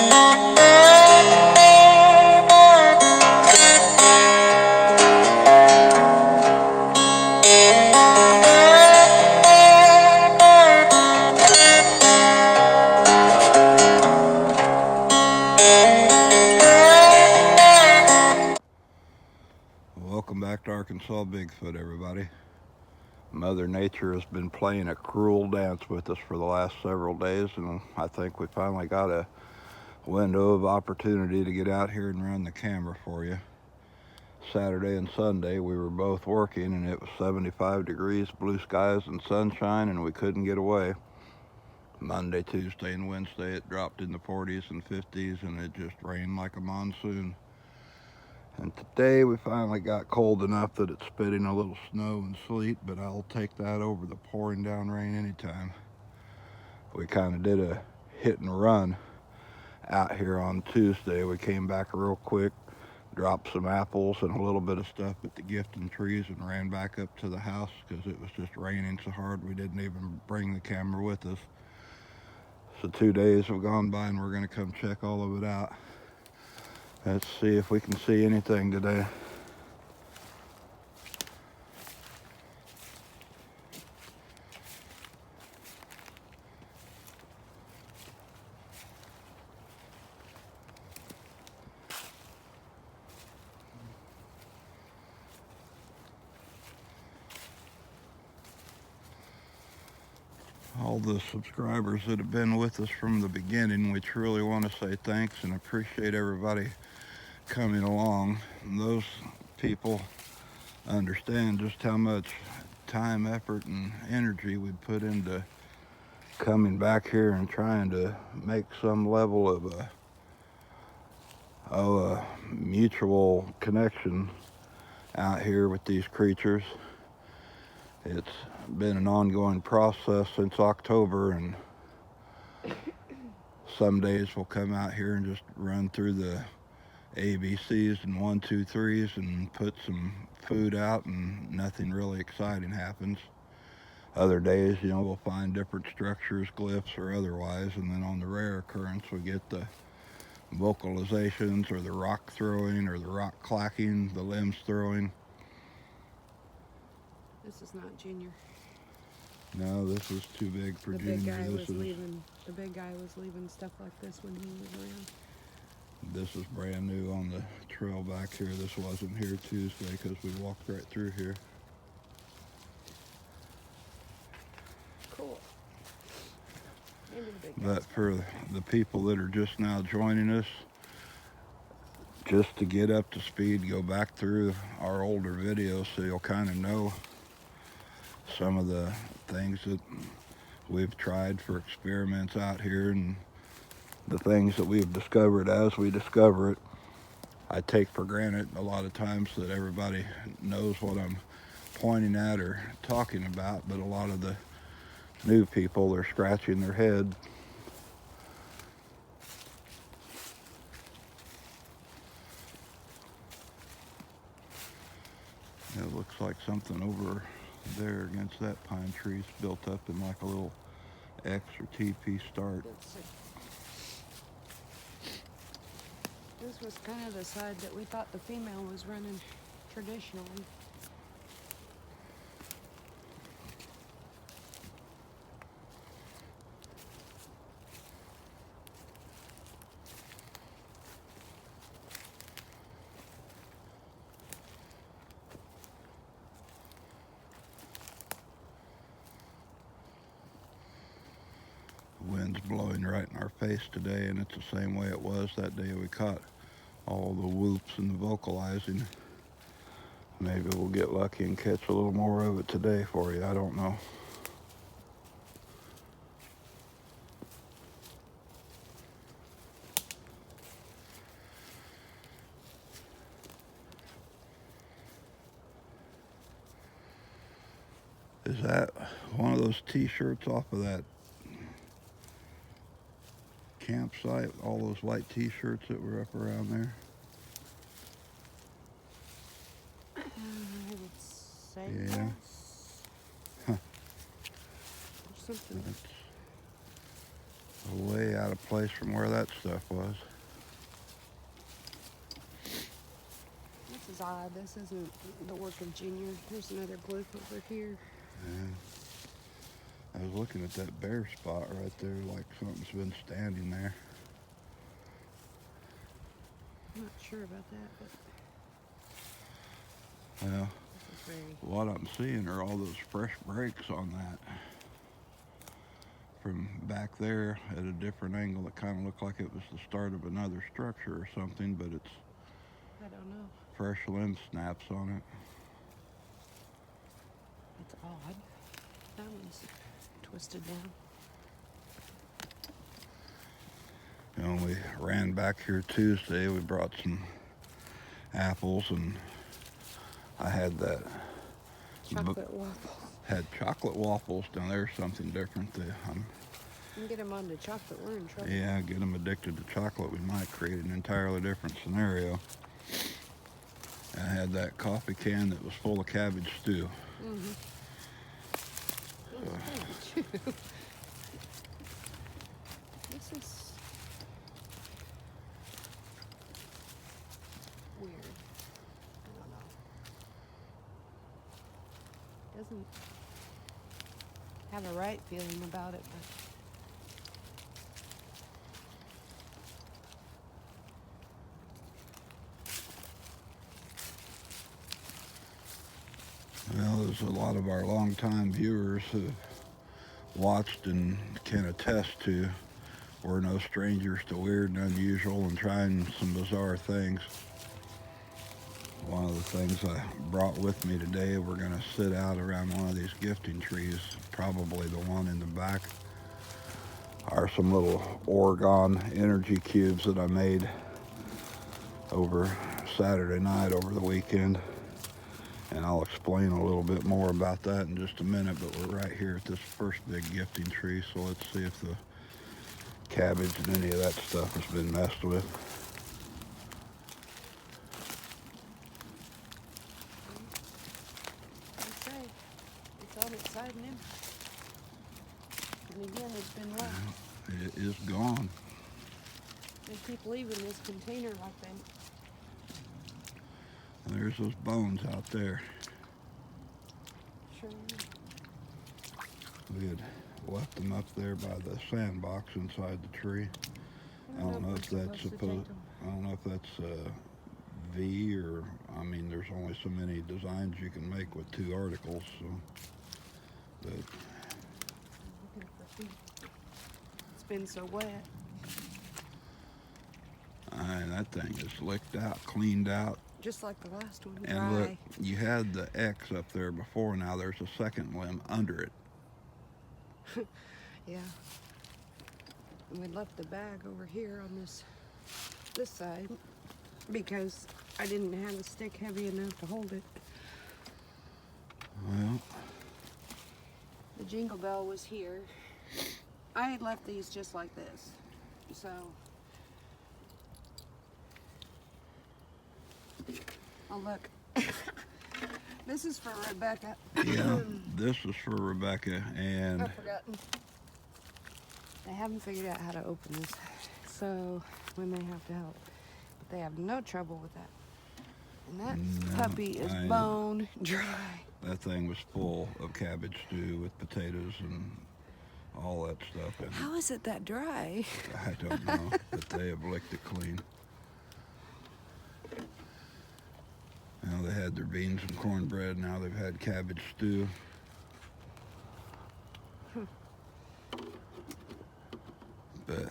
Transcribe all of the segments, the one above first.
Welcome back to Arkansas Bigfoot, everybody. Mother Nature has been playing a cruel dance with us for the last several days, and I think we finally got a window of opportunity to get out here and run the camera for you. Saturday and Sunday we were both working, and it was 75 degrees, blue skies and sunshine, and we couldn't get away. Monday, Tuesday, and Wednesday it dropped in the 40s and 50s, and it just rained like a monsoon. And today we finally got cold enough that it's spitting a little snow and sleet, but I'll take that over the pouring down rain anytime. We kind of did a hit and run out here on Tuesday. We came back real quick, dropped some apples and a little bit of stuff at the gifting trees, and ran back up to the house because it was just raining so hard we didn't even bring the camera with us. So 2 days have gone by and we're going to come check all of it out. Let's see if we can see anything today. All the subscribers that have been with us from the beginning, we truly want to say thanks and appreciate everybody coming along. And those people understand just how much time, effort, and energy we put into coming back here and trying to make some level of a mutual connection out here with these creatures. It's been an ongoing process since October, and some days we'll come out here and just run through the ABCs and 1, 2, 3s and put some food out, and nothing really exciting happens. Other days, we'll find different structures, glyphs or otherwise, and then on the rare occurrence we get the vocalizations or the rock throwing or the rock clacking, the limbs throwing. This is not Junior. No, this is too big for Junior. The big guy was leaving stuff like this when he was around. This is brand new on the trail back here. This wasn't here Tuesday because we walked right through here. Cool. Maybe the big But for the people that are just now joining us, just to get up to speed, go back through our older videos so you'll kind of know some of the things that we've tried for experiments out here and the things that we've discovered as we discover it. I take for granted a lot of times that everybody knows what I'm pointing at or talking about, but a lot of the new people are scratching their head. It looks like something over there against that pine tree is built up in like a little X or TP start. This was kind of the side that we thought the female was running traditionally. Wind's blowing right in our face today, and it's the same way it was that day we caught all the whoops and the vocalizing. Maybe we'll get lucky and catch a little more of it today for you. I don't know. Is that one of those t-shirts off of that campsite? All those white t-shirts that were up around there? I would say Yeah. yes. Huh. Or something. That's way out out of place from where that stuff was. This is odd. This isn't the work of Junior. There's another glyph over here. Yeah. I was looking at that bare spot right there, like something's been standing there. I'm not sure about that, but Well, this is very... what I'm seeing are all those fresh breaks on that. From back there at a different angle, it kind of looked like it was the start of another structure or something, but it's I don't know. fresh limb snaps on it. It's odd. That one's twisted down. You know, we ran back here Tuesday. We brought some apples, and I had that Chocolate waffles. had chocolate waffles. Now there's something different. You can get them onto chocolate, we're in trouble. Yeah, get them addicted to chocolate, we might create an entirely different scenario. I had that coffee can that was full of cabbage stew. Mm-hmm. This is weird. I don't know. Doesn't have a right feeling about it, but Well, there's a lot of our longtime viewers who watched and can attest to we're no strangers to weird and unusual and trying some bizarre things. One of the things I brought with me today, we're going to sit out around one of these gifting trees, probably the one in the back, are some little Orgone Energy cubes that I made over Saturday night over the weekend. And I'll explain a little bit more about that in just a minute, but we're right here at this first big gifting tree, so let's see if the cabbage and any of that stuff has been messed with. I'd say it's on its side now. And again, it's been left. It is gone. They keep leaving this container like that. And there's those bones out there. Sure. We had left them up there by the sandbox inside the tree. I don't know if that's supposed. I don't know if that's V or, I mean, there's only so many designs you can make with 2 articles, so. But I'm looking for feet. It's been so wet. that thing is licked out, cleaned out. Just like the last one, dry. And look, you had the X up there before. Now there's a second limb under it. Yeah. And we left the bag over here on this side because I didn't have a stick heavy enough to hold it. Well, The jingle bell was here. I had left these just like this. So oh look. This is for Rebecca. yeah, this is for Rebecca, and I've forgotten. They haven't figured out how to open this, so we may have to help. But they have no trouble with that. And that No, puppy is bone dry. that thing was full of cabbage stew with potatoes and all that stuff in it. How is it that dry? I don't know, but they have licked it clean. Now they had their beans and cornbread. Now they've had cabbage stew. But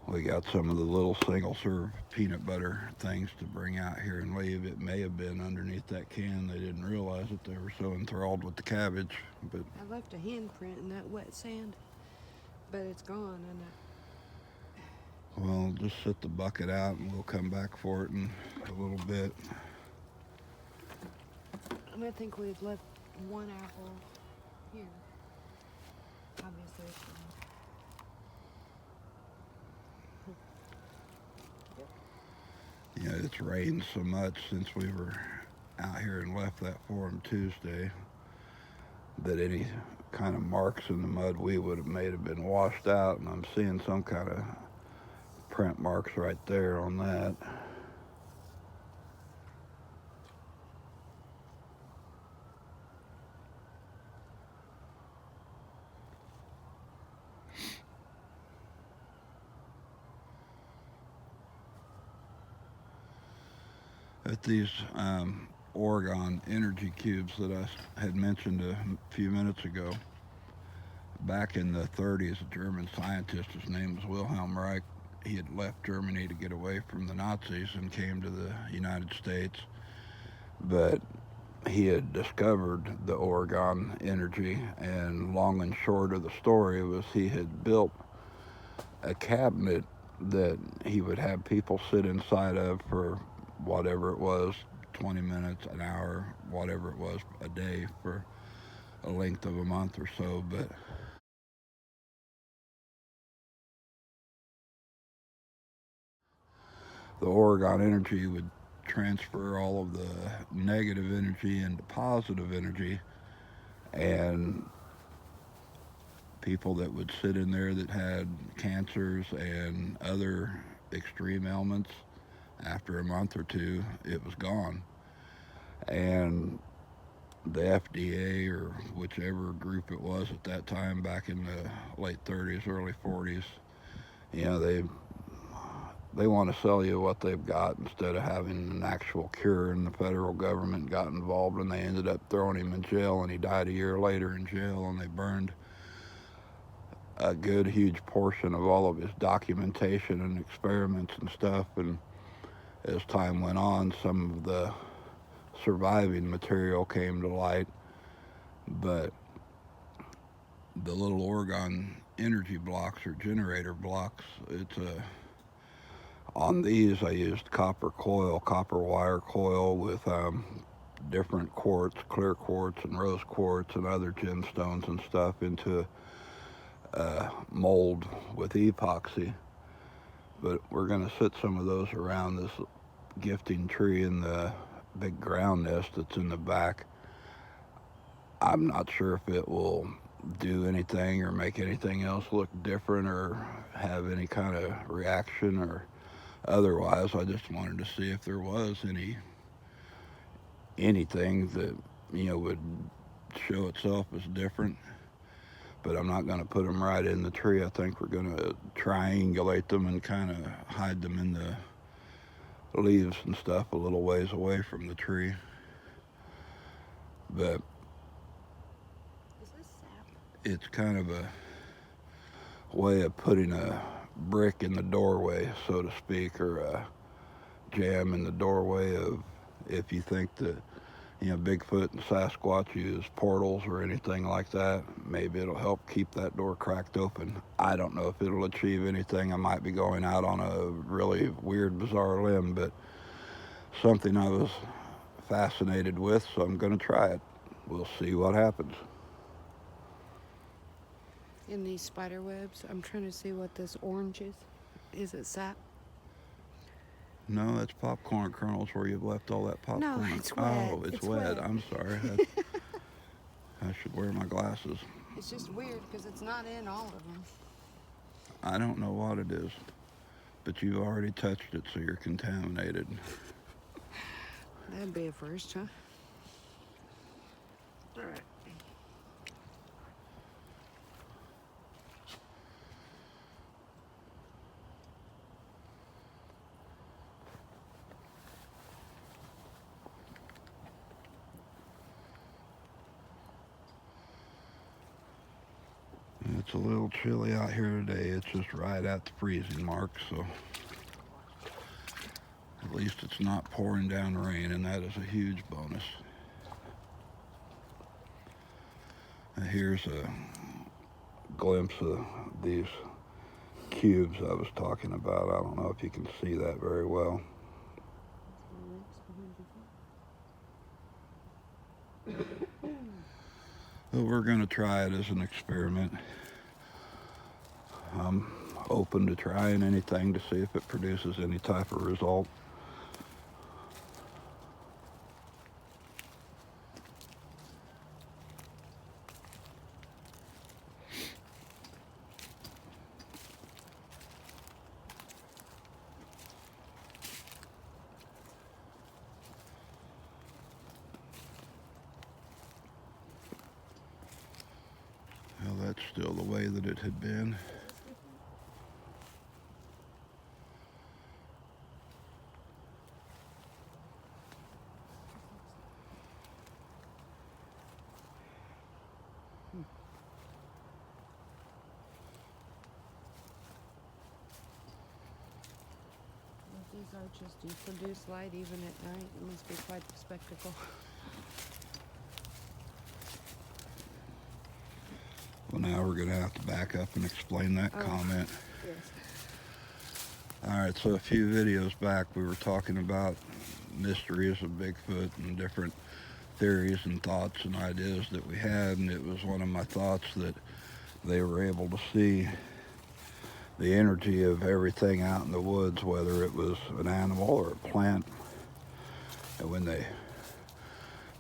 we got some of the little single serve peanut butter things to bring out here and leave. It may have been underneath that can. They didn't realize it. They were so enthralled with the cabbage. But I left a handprint in that wet sand, but it's gone. And well, just set the bucket out and we'll come back for it in a little bit. I think we've left one apple here. Obviously, it's gone. You know, it's rained so much since we were out here and left that for them Tuesday that any kind of marks in the mud we would have made have been washed out, and I'm seeing some kind of print marks right there on that. At these Orgone energy cubes that I had mentioned a few minutes ago, back in the 30s, a German scientist, his name was Wilhelm Reich, he had left Germany to get away from the Nazis and came to the United States. But he had discovered the Orgone energy, and long and short of the story was he had built a cabinet that he would have people sit inside of for whatever it was, 20 minutes, an hour, whatever it was, a day, for a length of a month or so. But the Orgone energy would transfer all of the negative energy into positive energy, and people that would sit in there that had cancers and other extreme ailments, after a month or two, it was gone. And the FDA, or whichever group it was at that time, back in the late 30s, early 40s, you know, they want to sell you what they've got instead of having an actual cure. And the federal government got involved, and they ended up throwing him in jail, and he died a year later in jail, and they burned a good huge portion of all of his documentation and experiments and stuff. And as time went on, some of the surviving material came to light. But the little Orgone energy blocks, or generator blocks, it's a on these I used copper coil, copper wire coil, with different quartz, clear quartz and rose quartz and other gemstones and stuff, into a mold with epoxy. But we're going to sit some of those around this gifting tree in the big ground nest that's in the back. I'm not sure if it will do anything or make anything else look different or have any kind of reaction or otherwise. I just wanted to see if there was anything that, you know, would show itself as different. But I'm not going to put them right in the tree. I think we're going to triangulate them and kind of hide them in the leaves and stuff a little ways away from the tree. But Is this sap? it's kind of a way of putting a brick in the doorway, so to speak, or a jam in the doorway of, if you think that, you know, Bigfoot and Sasquatch use portals or anything like that, maybe it'll help keep that door cracked open. I don't know if it'll achieve anything. I might be going out on a really weird, bizarre limb, but something I was fascinated with, so I'm going to try it. We'll see what happens. In these spider webs, I'm trying to see what this orange is. Is it sap? No, that's popcorn kernels where you've left all that popcorn. No, it's wet. Oh, it's It's wet. wet. I'm sorry. I should wear my glasses. It's just weird because it's not in all of them. I don't know what it is, but you've already touched it, so you're contaminated. That'd be a first, huh? All right. It's a little chilly out here today. It's just right at the freezing mark, so at least it's not pouring down rain, and that is a huge bonus. And here's a glimpse of these cubes I was talking about. I don't know if you can see that very well. But we're going to try it as an experiment. I'm open to trying anything to see if it produces any type of result. still the way that it had been. These arches do produce light even at night. It must be quite a spectacle. Well, now we're going to have to back up and explain that comment. Yes. Alright, so a few videos back we were talking about mysteries of Bigfoot and different theories and thoughts and ideas that we had, and it was one of my thoughts that they were able to see the energy of everything out in the woods, whether it was an animal or a plant. And when they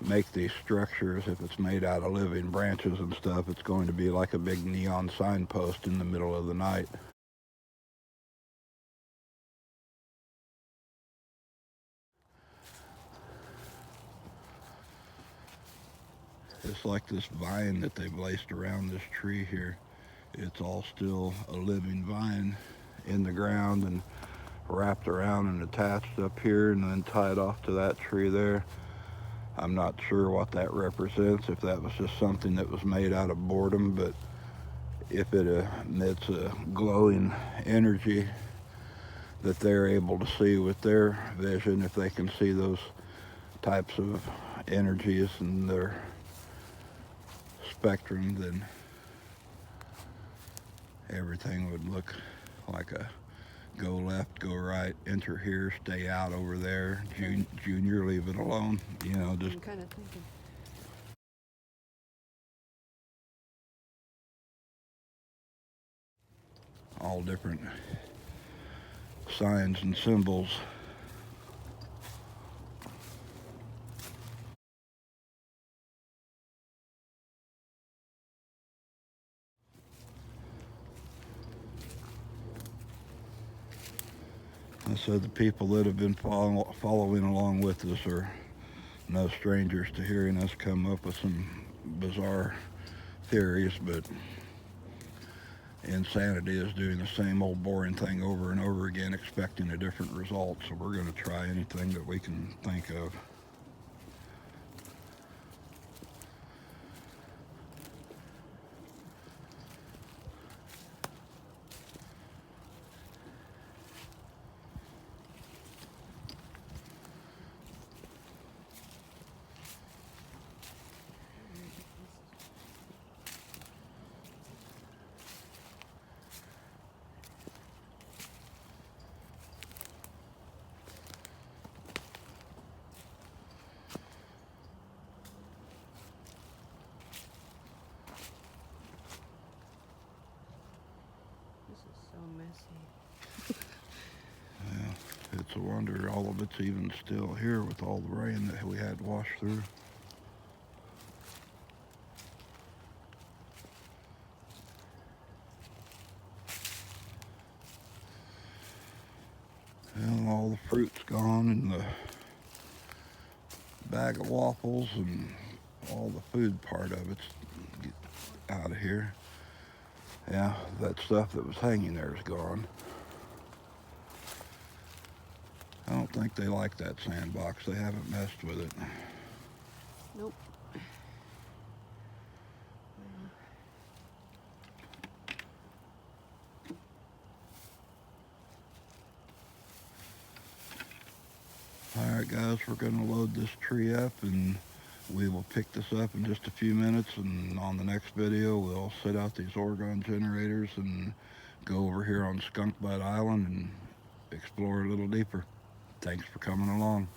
make these structures, if it's made out of living branches and stuff, it's going to be like a big neon signpost in the middle of the night. It's like this vine that they've laced around this tree here. It's all still a living vine in the ground and wrapped around and attached up here and then tied off to that tree there. I'm not sure what that represents, if that was just something that was made out of boredom, but if it emits a glowing energy that they're able to see with their vision, if they can see those types of energies in their spectrum, then everything would look like a go left, go right, enter here, stay out over there, Junior, leave it alone, you know, just I'm kind of thinking. all different signs and symbols. And so the people that have been following along with us are no strangers to hearing us come up with some bizarre theories, but insanity is doing the same old boring thing over and over again, expecting a different result. So we're going to try anything that we can think of. This is so messy. Yeah, it's a wonder all of it's even still here with all the rain that we had washed through. Well, all the fruit's gone and the bag of waffles and all the food part of it's out of here. Yeah, that stuff that was hanging there is gone. I don't think they like that sandbox. They haven't messed with it. Nope. Alright guys, we're going to load this tree up and we will pick this up in just a few minutes, and on the next video we'll set out these Orgone generators and go over here on Skunk Butt Island and explore a little deeper. Thanks for coming along.